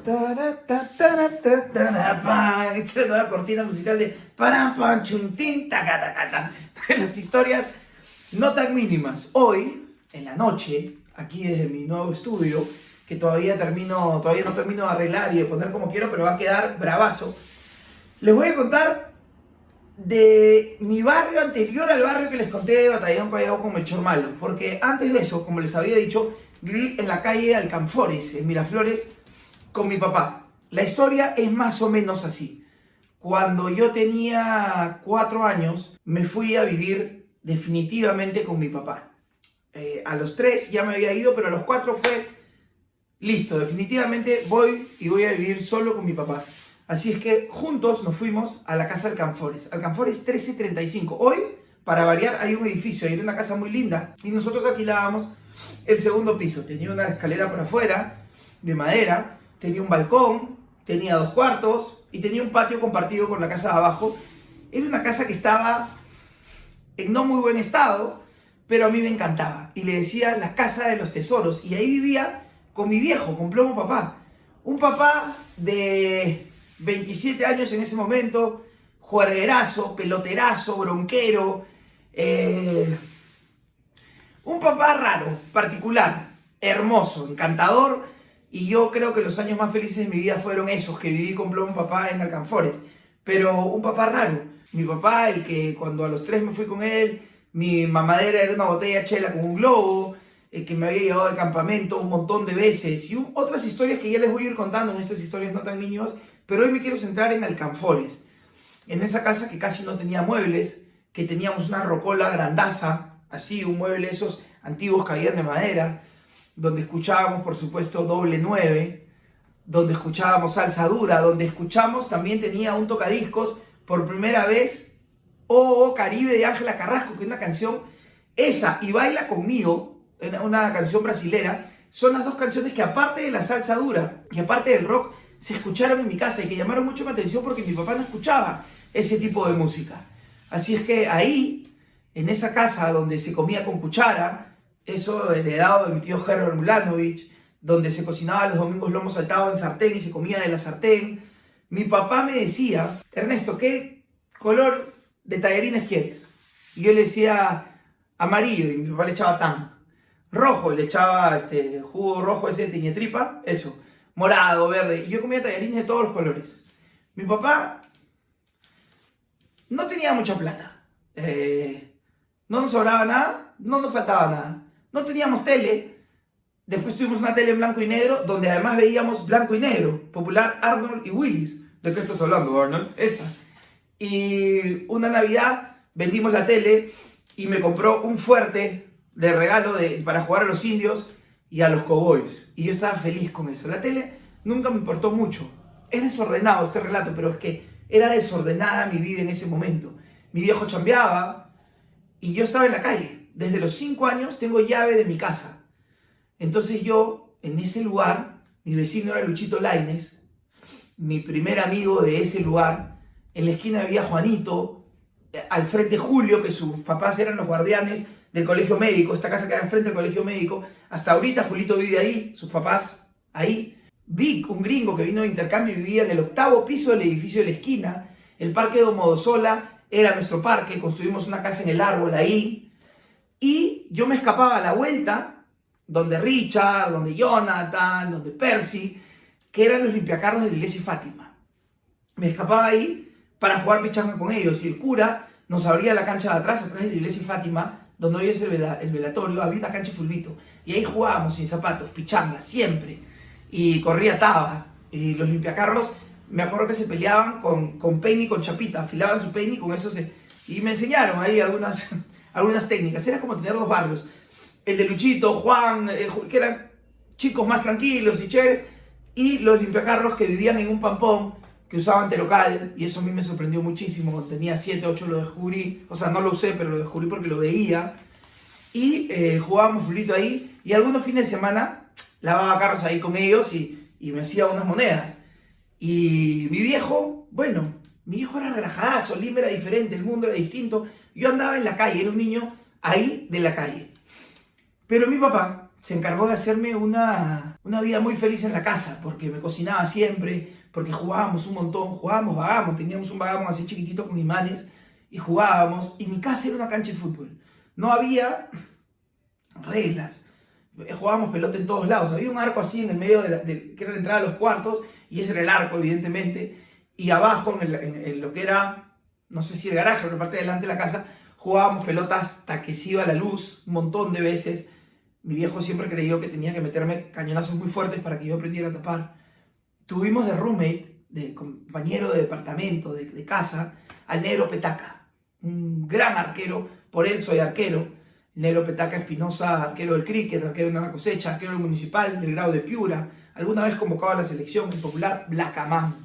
Esta es la nueva cortina musical de las historias no tan mínimas. Hoy, en la noche, aquí desde mi nuevo estudio, que todavía no termino de arreglar y de poner como quiero, pero va a quedar bravazo. Les voy a contar de mi barrio anterior al barrio que les conté de Batallón Callao con Melchor Malo. Porque antes de eso, como les había dicho, viví en la calle Alcanfores, en Miraflores, con mi papá. La historia es más o menos así. Cuando yo tenía 4 años, me fui a vivir definitivamente con mi papá. A los 3 ya me había ido, pero a los 4 fue listo, definitivamente voy a vivir solo con mi papá. Así es que juntos nos fuimos a la casa Alcanfores. Alcanfores 1335. Hoy, para variar, hay un edificio, hay una casa muy linda. Y nosotros alquilábamos el segundo piso. Tenía una escalera por afuera, de madera. Tenía un balcón, tenía 2 cuartos y tenía un patio compartido con la casa de abajo. Era una casa que estaba en no muy buen estado, pero a mí me encantaba. Y le decía la casa de los tesoros. Y ahí vivía con mi viejo, con Plomo Papá. Un papá de 27 años en ese momento, juerguerazo, peloterazo, bronquero. Un papá raro, particular, hermoso, encantador. Y yo creo que los años más felices de mi vida fueron esos que viví con Plomo Papá en Alcanfores. Pero un papá raro. Mi papá, el que cuando a los 3 me fui con él, mi mamadera era una botella de chela con un globo, el que me había llevado de campamento un montón de veces. Y otras historias que ya les voy a ir contando en estas historias no tan mínimas. Pero hoy me quiero centrar en Alcanfores. En esa casa que casi no tenía muebles, que teníamos una rocola grandaza, así, un mueble esos antiguos que habían de madera, donde escuchábamos, por supuesto, Doble 9, donde escuchábamos Salsa Dura, donde escuchamos, también tenía un tocadiscos, por primera vez, Oh Caribe de Ángela Carrasco, que es una canción, esa y Baila Conmigo, una canción brasilera, son las 2 canciones que aparte de la salsa dura y aparte del rock, se escucharon en mi casa y que llamaron mucho mi atención porque mi papá no escuchaba ese tipo de música. Así es que ahí, en esa casa donde se comía con cuchara, eso heredado de mi tío Herbert Mulanovich, donde se cocinaba los domingos lomo saltado en sartén y se comía de la sartén, mi papá me decía: Ernesto, ¿qué color de tallarines quieres? Y yo le decía amarillo y mi papá le echaba tan. Rojo, le echaba jugo rojo ese de tiñetripa, eso, morado, verde. Y yo comía tallarines de todos los colores. Mi papá no tenía mucha plata. No nos sobraba nada, no nos faltaba nada. No teníamos tele. Después tuvimos una tele en blanco y negro, donde además veíamos blanco y negro. Popular Arnold y Willis. ¿De qué estás hablando, Arnold? Esa. Y una Navidad vendimos la tele y me compró un fuerte de regalo para jugar a los indios y a los cowboys. Y yo estaba feliz con eso. La tele nunca me importó mucho. Es desordenado este relato, pero es que era desordenada mi vida en ese momento. Mi viejo chambeaba y yo estaba en la calle. Desde los 5 años tengo llave de mi casa. Entonces yo, en ese lugar, mi vecino era Luchito Lainez, mi primer amigo de ese lugar. En la esquina vivía Juanito, al frente Julio, que sus papás eran los guardianes del colegio médico. Esta casa queda al frente del colegio médico. Hasta ahorita Julito vive ahí, sus papás ahí. Vic, un gringo que vino de intercambio y vivía en el 8º piso del edificio de la esquina. El parque Domodosola era nuestro parque, construimos una casa en el árbol ahí. Y yo me escapaba a la vuelta, donde Richard, donde Jonathan, donde Percy, que eran los limpiacarros de la iglesia de Fátima. Me escapaba ahí para jugar pichanga con ellos. Y el cura nos abría la cancha de atrás de la iglesia de Fátima, donde hoy es el velatorio, había una cancha de fulbito. Y ahí jugábamos sin zapatos, pichanga, siempre. Y corría taba. Y los limpiacarros, me acuerdo que se peleaban con peine y con chapita. Afilaban su peine y con eso y me enseñaron ahí algunas técnicas. Era como tener 2 barrios. El de Luchito, Juan, que eran chicos más tranquilos y chéveres. Y los limpiacarros que vivían en un pampón, que usaban telocal. Y eso a mí me sorprendió muchísimo. Cuando tenía 7, 8 lo descubrí. O sea, no lo usé, pero lo descubrí porque lo veía. Y jugábamos fulito ahí. Y algunos fines de semana lavaba carros ahí con ellos y me hacía unas monedas. Y mi viejo, bueno, mi viejo era relajadazo, Lima era diferente, el mundo era distinto. Yo andaba en la calle, era un niño ahí de la calle. Pero mi papá, se encargó de hacerme una vida muy feliz en la casa, porque me cocinaba siempre, porque jugábamos un montón, jugábamos vagamos, teníamos un vagamos así chiquitito con imanes, y jugábamos, y mi casa era una cancha de fútbol. No había reglas, jugábamos pelota en todos lados, había un arco así en el medio que era la entrada a los cuartos, y ese era el arco, evidentemente, y abajo, en lo que era, no sé si el garaje o la parte de delante de la casa, jugábamos pelotas hasta que se iba la luz, un montón de veces. Mi viejo siempre creyó que tenía que meterme cañonazos muy fuertes para que yo aprendiera a tapar. Tuvimos de roommate, de compañero de departamento, de casa, al Negro Petaca, un gran arquero, por él soy arquero. El Negro Petaca Espinosa, arquero del cricket, arquero de Nueva Cosecha, arquero del Municipal, del grado de Piura, alguna vez convocado a la selección, el popular Blacamán.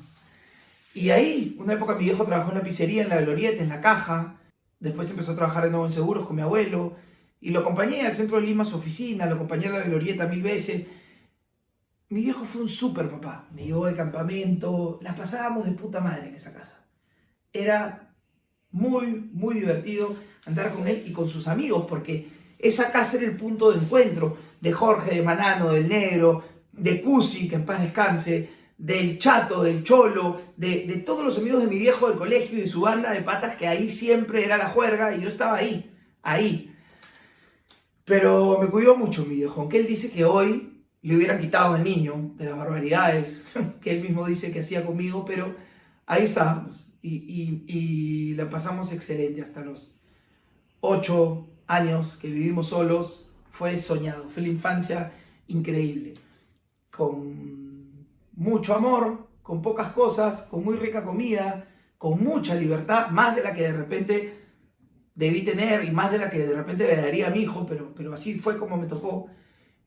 Y ahí, una época mi viejo trabajó en la pizzería, en la Glorieta, en la caja, después empezó a trabajar de nuevo en seguros con mi abuelo, y lo acompañé al centro de Lima a su oficina, lo acompañé a la Glorieta 1000 veces. Mi viejo fue un súper papá, me llevó de campamento, las pasábamos de puta madre en esa casa. Era muy, muy divertido andar con él y con sus amigos, porque esa casa era el punto de encuentro de Jorge, de Manano, del Negro, de Cusi, que en paz descanse, del Chato, del Cholo, de todos los amigos de mi viejo del colegio y de su banda de patas, que ahí siempre era la juerga y yo estaba ahí. Pero me cuidó mucho mi viejo, aunque él dice que hoy le hubieran quitado al niño de las barbaridades que él mismo dice que hacía conmigo, pero ahí estábamos y la pasamos excelente hasta los 8 años que vivimos solos. Fue soñado, fue la infancia increíble, con mucho amor, con pocas cosas, con muy rica comida, con mucha libertad, más de la que de repente debí tener y más de la que de repente le daría a mi hijo, pero así fue como me tocó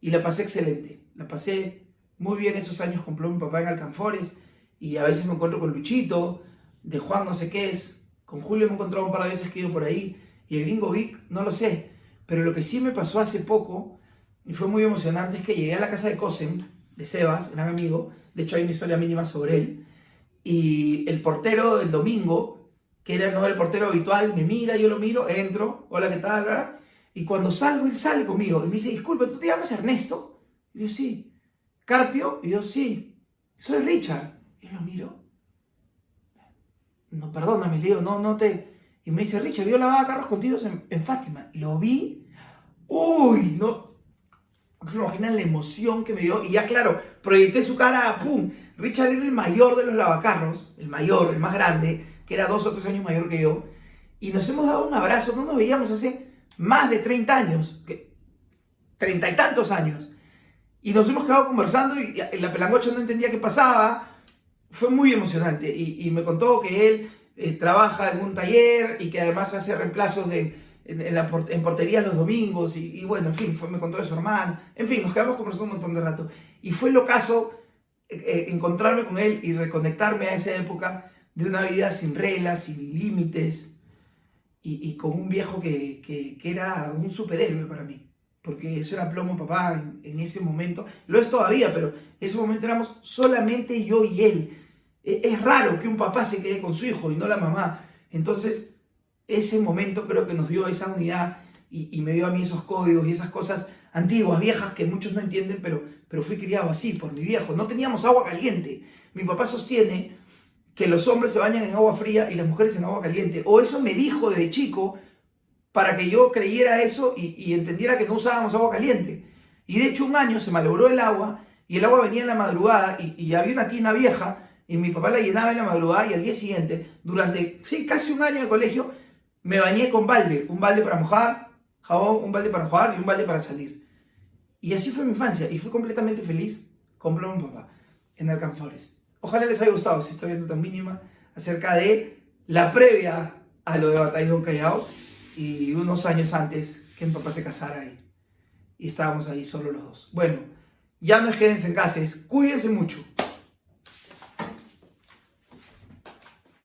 y la pasé excelente. La pasé muy bien esos años con mi papá en Alcanfores y a veces me encuentro con Luchito, de Juan no sé qué es, con Julio me he encontrado un par de veces que he ido por ahí y el Gringo Vic, no lo sé, pero lo que sí me pasó hace poco y fue muy emocionante es que llegué a la casa de Cosem, de Sebas, gran amigo, de hecho hay una historia mínima sobre él, y el portero del domingo, que era no el portero habitual, me mira, yo lo miro, entro, hola, ¿qué tal? ¿Verdad? Y cuando salgo, él sale conmigo y me dice, disculpa, ¿tú te llamas Ernesto? Y yo, sí. ¿Carpio? Y yo, sí. Soy Richard. Y yo lo miro. No, perdóname, le digo, no te... Y me dice, Richard, yo lavaba carros contigo en Fátima. Lo vi. Uy, no. No se imaginan la emoción que me dio. Y ya, claro, proyecté su cara, ¡pum! Richard era el mayor de los lavacarros, el mayor, el más grande, que era 2 o 3 años mayor que yo. Y nos hemos dado un abrazo, no nos veíamos hace más de 30 años, 30 y tantos años. Y nos hemos quedado conversando y la pelangocha no entendía qué pasaba. Fue muy emocionante. Y me contó que él trabaja en un taller y que además hace reemplazos en porterías los domingos. Y bueno, en fin, me contó de su hermana. En fin, nos quedamos conversando un montón de rato. Y fue locazo encontrarme con él y reconectarme a esa época de una vida sin reglas, sin límites y con un viejo que era un superhéroe para mí. Porque eso era plomo papá en ese momento. Lo es todavía, pero en ese momento éramos solamente yo y él. Es raro que un papá se quede con su hijo y no la mamá. Entonces, ese momento creo que nos dio esa unidad y me dio a mí esos códigos y esas cosas antiguas, viejas, que muchos no entienden, pero fui criado así por mi viejo. No teníamos agua caliente. Mi papá sostiene que los hombres se bañan en agua fría y las mujeres en agua caliente. O eso me dijo desde chico para que yo creyera eso y entendiera que no usábamos agua caliente. Y de hecho un año se malogró el agua y el agua venía en la madrugada y había una tina vieja y mi papá la llenaba en la madrugada y al día siguiente, durante casi un año de colegio, me bañé con balde. Un balde para mojar, jabón, un balde para jugar y un balde para salir. Y así fue mi infancia y fui completamente feliz con mi papá en Alcanfores. Ojalá les haya gustado esta historia tan mínima acerca de la previa a lo de Batallón Callao y unos años antes que mi papá se casara ahí. Y estábamos ahí solo los dos. Bueno, ya no es quédense en casa, cuídense mucho.